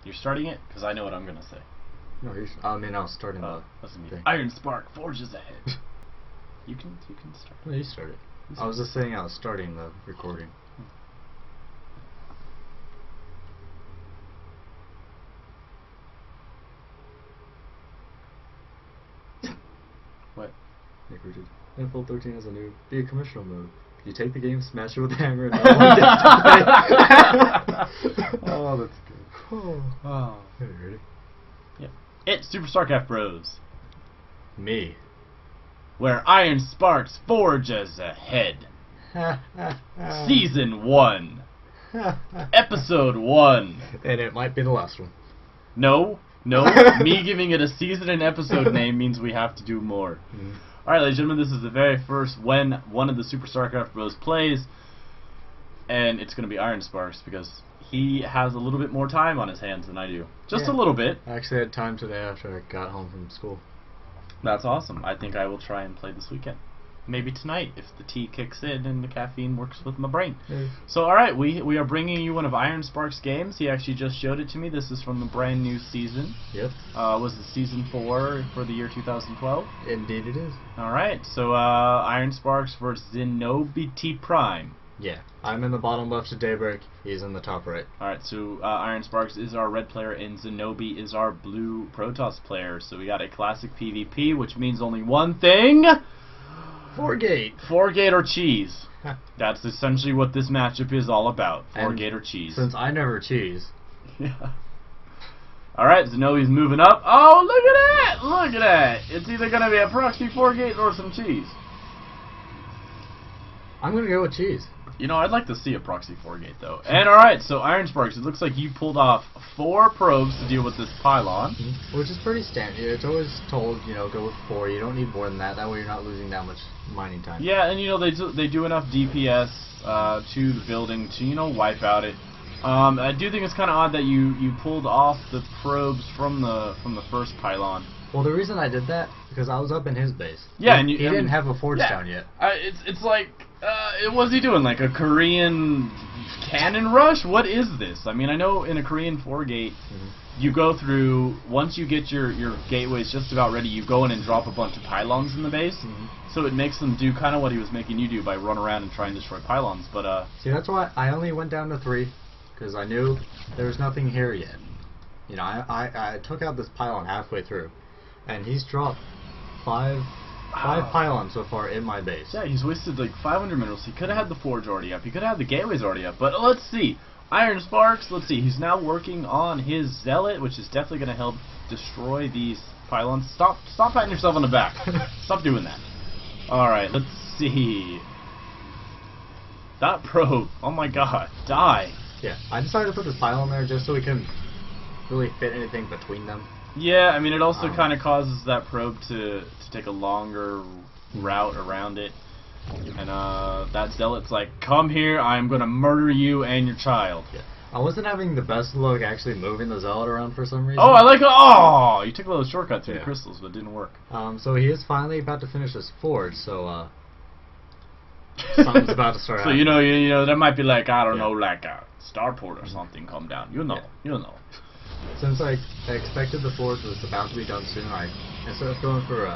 You're starting it? Because I know what I'm going to say. No, I mean, I was starting the thing. IronSpark forges ahead. You can start. No, you started. I was just saying I was starting the recording. What? Recruited. Info 13 is a new be a commercial mode. You take the game, smash it with a hammer, and oh, that's good. Oh. Are you ready? Yeah. It's Super Starcraft Bros. Me. Where IronSparks forges ahead. Season 1. Episode 1. And it might be the last one. No. Me giving it a season and episode name means we have to do more. Alright, ladies and gentlemen, this is the very first when one of the Super Starcraft Bros plays, and it's going to be IronSparks because he has a little bit more time on his hands than I do. Just a little bit. I actually had time today after I got home from school. That's awesome. I think I will try and play this weekend. Maybe tonight if the tea kicks in and the caffeine works with my brain. So alright, we are bringing you one of IronSparks' games. He actually just showed it to me. This is from the brand new season. Yep. Was it season 4 for the year 2012? Indeed it is. Alright, so IronSparks versus Zenobi T Prime. Yeah, I'm in the bottom left of Daybreak, he's in the top right. Alright, so IronSparks is our red player and Zenobi is our blue Protoss player. So we got a classic PvP, which means only one thing. 4-gate. 4-gate or cheese. That's essentially what this matchup is all about. 4-gate or cheese. Since I never cheese. Yeah. Alright, Zenobi's moving up. Oh, look at that! Look at that! It's either going to be a proxy 4-gate or some cheese. I'm going to go with cheese. You know, I'd like to see a proxy 4-gate, though. And alright, so IronSparks, it looks like you pulled off 4 probes to deal with this pylon. Which is pretty standard. It's always told, you know, go with 4. You don't need more than that. That way you're not losing that much mining time. Yeah, and you know, they do enough DPS to the building to, you know, wipe out it. I do think it's kind of odd that you pulled off the probes from the first pylon. Well, the reason I did that, because I was up in his base. Yeah, he didn't have a forge down yet. It's like, what's he doing? Like a Korean cannon rush? What is this? I mean, I know in a Korean 4-gate, you go through, once you get your gateways just about ready, you go in and drop a bunch of pylons in the base. So it makes them do kind of what he was making you do by run around and try and destroy pylons. But see, that's why I only went down to 3, because I knew there was nothing here yet. You know, I took out this pylon halfway through, and he's dropped 5 pylons so far in my base. Yeah, he's wasted like 500 minerals. He could have had the forge already up. He could have had the gateways already up. But let's see. IronSparks, let's see. He's now working on his zealot, which is definitely going to help destroy these pylons. Stop patting yourself on the back. Stop doing that. Alright, let's see. That probe, oh my god, die. Yeah, I decided to put this pylon there just so we couldn't really fit anything between them. Yeah, I mean, it also kind of causes that probe to take a longer route around it. And that zealot's like, come here, I'm going to murder you and your child. Yeah. I wasn't having the best luck actually moving the zealot around for some reason. Oh, I like it. Oh, you took a little shortcut through the crystals, but it didn't work. So he is finally about to finish his forge, so something's about to start So, you know, there might be like, I don't know, like a starport or something come down. You'll know. Since I expected the forge was about to be done soon, instead of going for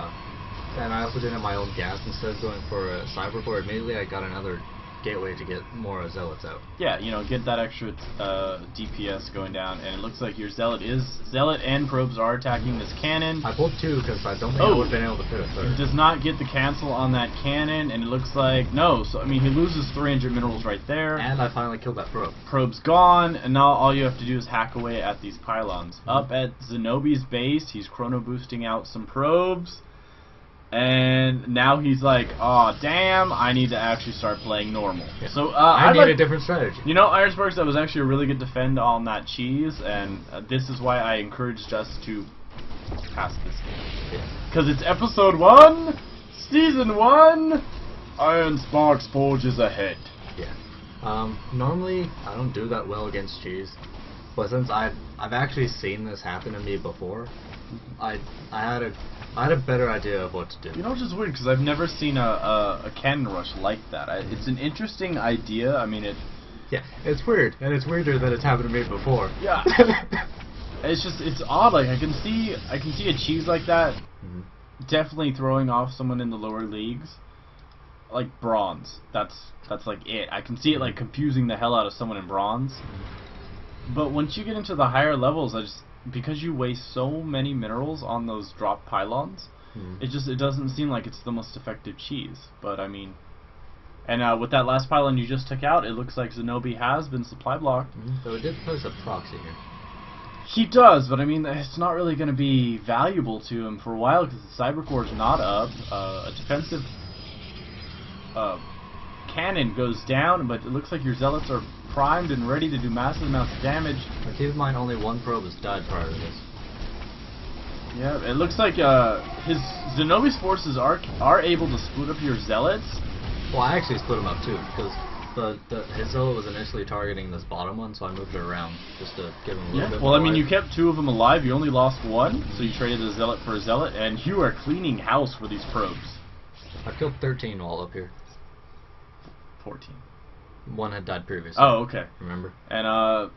and I also didn't have my own gas, instead of going for a cyberport, immediately I got another gateway to get more zealots out. Yeah, you know, get that extra DPS going down, and it looks like your zealot and probes are attacking this cannon. I pulled 2 because I don't think I would have been able to fit a 3rd. He does not get the cancel on that cannon, and it looks like so I mean he loses 300 minerals right there. And I finally killed that probe. Probe's gone, and now all you have to do is hack away at these pylons. Up at Zenobi's base, he's chrono boosting out some probes. And now he's like, oh damn, I need to actually start playing normal. Yeah. So I need a different strategy. You know, IronSparks, that was actually a really good defend on that cheese, and this is why I encouraged us to pass this game. Because it's episode 1, season 1, IronSparks forges ahead. Yeah. Normally I don't do that well against cheese, but since I've actually seen this happen to me before, I had a better idea of what to do. You know, which is weird because I've never seen a cannon rush like that. It's an interesting idea. I mean, yeah, it's weird, and it's weirder that it's happened to me before. Yeah. it's odd. Like I can see a cheese like that definitely throwing off someone in the lower leagues, like bronze. That's like it. I can see it like confusing the hell out of someone in bronze. But once you get into the higher levels, because you waste so many minerals on those drop pylons, it doesn't seem like it's the most effective cheese. But I mean, and with that last pylon you just took out, it looks like Zenobi has been supply blocked. So it did place a proxy here. He does, but I mean, it's not really going to be valuable to him for a while because the Cybercore is not up. A defensive cannon goes down, but it looks like your zealots are primed and ready to do massive amounts of damage. But keep in mind, only one probe has died prior to this. Yeah, it looks like his Zenobi's forces are able to split up your zealots. Well, I actually split them up too, because his zealot was initially targeting this bottom one, so I moved it around just to give him a little bit more. Well, I mean, you kept 2 of them alive, you only lost 1, so you traded a zealot for a zealot, and you are cleaning house for these probes. I killed 13 while up here. 14. 1 had died previously. Oh, okay. Remember? And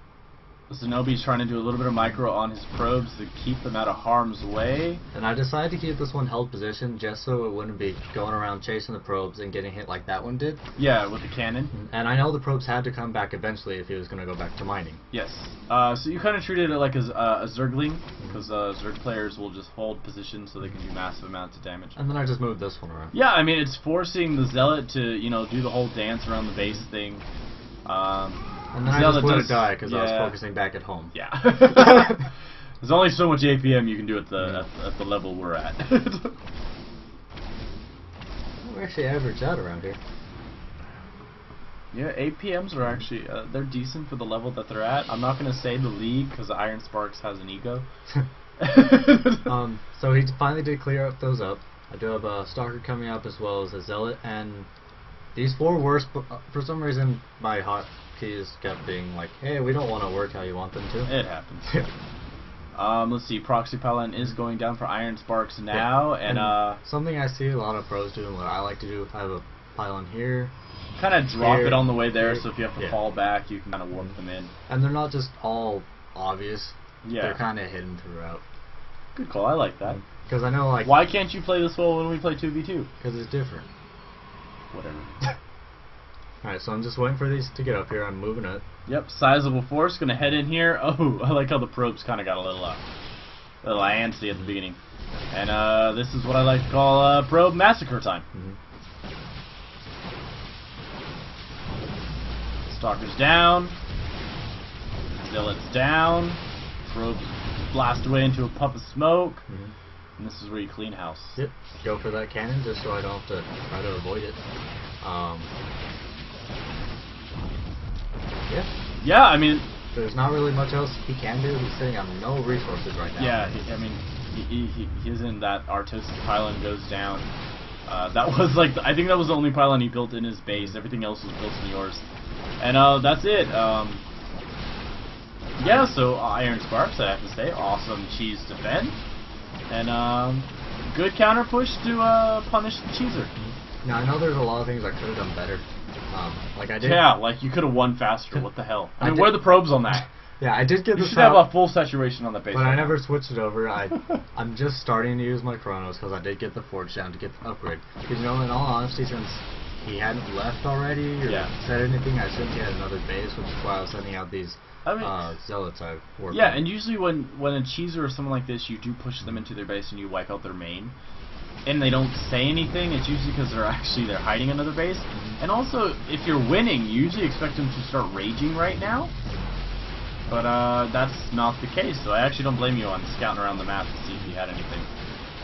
Zenobi's trying to do a little bit of micro on his probes to keep them out of harm's way. And I decided to keep this one held position just so it wouldn't be going around chasing the probes and getting hit like that one did. Yeah, with the cannon. And I know the probes had to come back eventually if he was going to go back to mining. Yes. So you kind of treated it like a Zergling, because Zerg players will just hold position so they can do massive amounts of damage. And then I just moved this one around. Yeah, I mean, it's forcing the zealot to, you know, do the whole dance around the base thing. And then I just let it die because I was focusing back at home. Yeah. There's only so much APM you can do at the level we're at. We actually average out around here. Yeah, APMs are actually they're decent for the level that they're at. I'm not gonna say the league because IronSparks has an ego. So he finally did clear up those up. I do have a Stalker coming up as well as a Zealot, and these 4 were for some reason my hotkeys kept being like, hey, we don't want to work how you want them to. It happens. Let's see, Proxy Pylon is going down for IronSparks now, and something I see a lot of pros do and what I like to do, I have a pylon here. Kind of drop it on the way there, here, so if you have to fall back, you can kind of warp them in. And they're not just all obvious. Yeah. They're kind of hidden throughout. Good call, I like that. Because I know, like... Why can't you play this well when we play 2v2? Because it's different. Whatever. Alright, so I'm just waiting for these to get up here. I'm moving it. Yep, sizable force, gonna head in here. Oh, I like how the probes kind of got a little antsy at the beginning. And this is what I like to call probe massacre time. Stalker's down. Zealot's down. Probes blast away into a puff of smoke. And this is where you clean house. Yep. Go for that cannon just so I don't have to try to avoid it. Yeah. Yeah, I mean... There's not really much else he can do. He's sitting on no resources right now. Yeah, I mean, he's in that artistic pylon goes down. That was like, I think that was the only pylon he built in his base. Everything else was built in yours. And that's it. Yeah, so IronSparks, I have to say, awesome cheese defense. And good counter push to punish the cheeser. Now, I know there's a lot of things I could have done better. Like I did. Yeah, like you could have won faster. What the hell? I mean, where are the probes on that? Yeah, I did get you this. You should have a full saturation on the base. But I never switched it over. I'm just starting to use my Chronos because I did get the Forge down to get the upgrade. Because, you know, in all honesty, since he hadn't left already or said anything, I assumed he had another base, which is why I was sending out these zealots I worked Yeah, on. and usually when a cheeser or someone like this, you do push them into their base and you wipe out their main, and they don't say anything, it's usually because they're hiding another base. And also, if you're winning, you usually expect them to start raging right now. But that's not the case, so I actually don't blame you on scouting around the map to see if you had anything.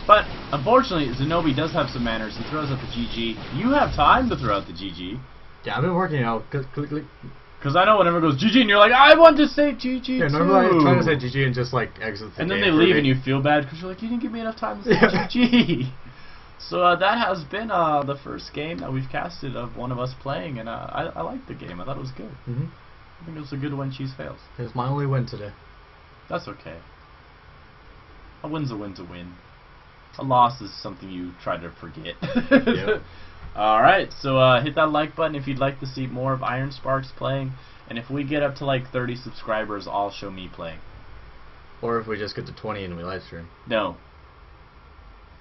But, unfortunately, Zenobi does have some manners. He throws out the GG. You have time to throw out the GG. Yeah, I've been working out. Because I know whenever it goes GG and you're like, I want to say GG yeah, normally I try to say GG and just like exit the and game. then they leave and you feel bad because you're like, you didn't give me enough time to say GG. So that has been the first game that we've casted of one of us playing, and I liked the game. I thought it was good. I think it was a good win, cheese fails. It's my only win today. That's okay. A win's a win's a win. A loss is something you try to forget. Yep. Alright, so hit that like button if you'd like to see more of IronSparks playing, and if we get up to like 30 subscribers, I'll show me playing. Or if we just get to 20 and we live stream. No.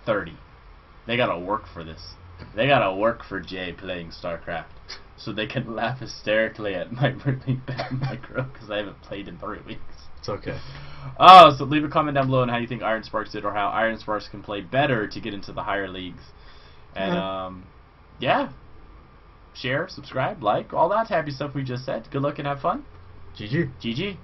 30. They gotta work for this. They gotta work for Jay playing StarCraft. So they can laugh hysterically at my really bad micro because I haven't played in 3 weeks. It's okay. Oh, so leave a comment down below on how you think IronSparks did or how IronSparks can play better to get into the higher leagues. And, yeah. Share, subscribe, like, all that happy stuff we just said. Good luck and have fun. GG. GG.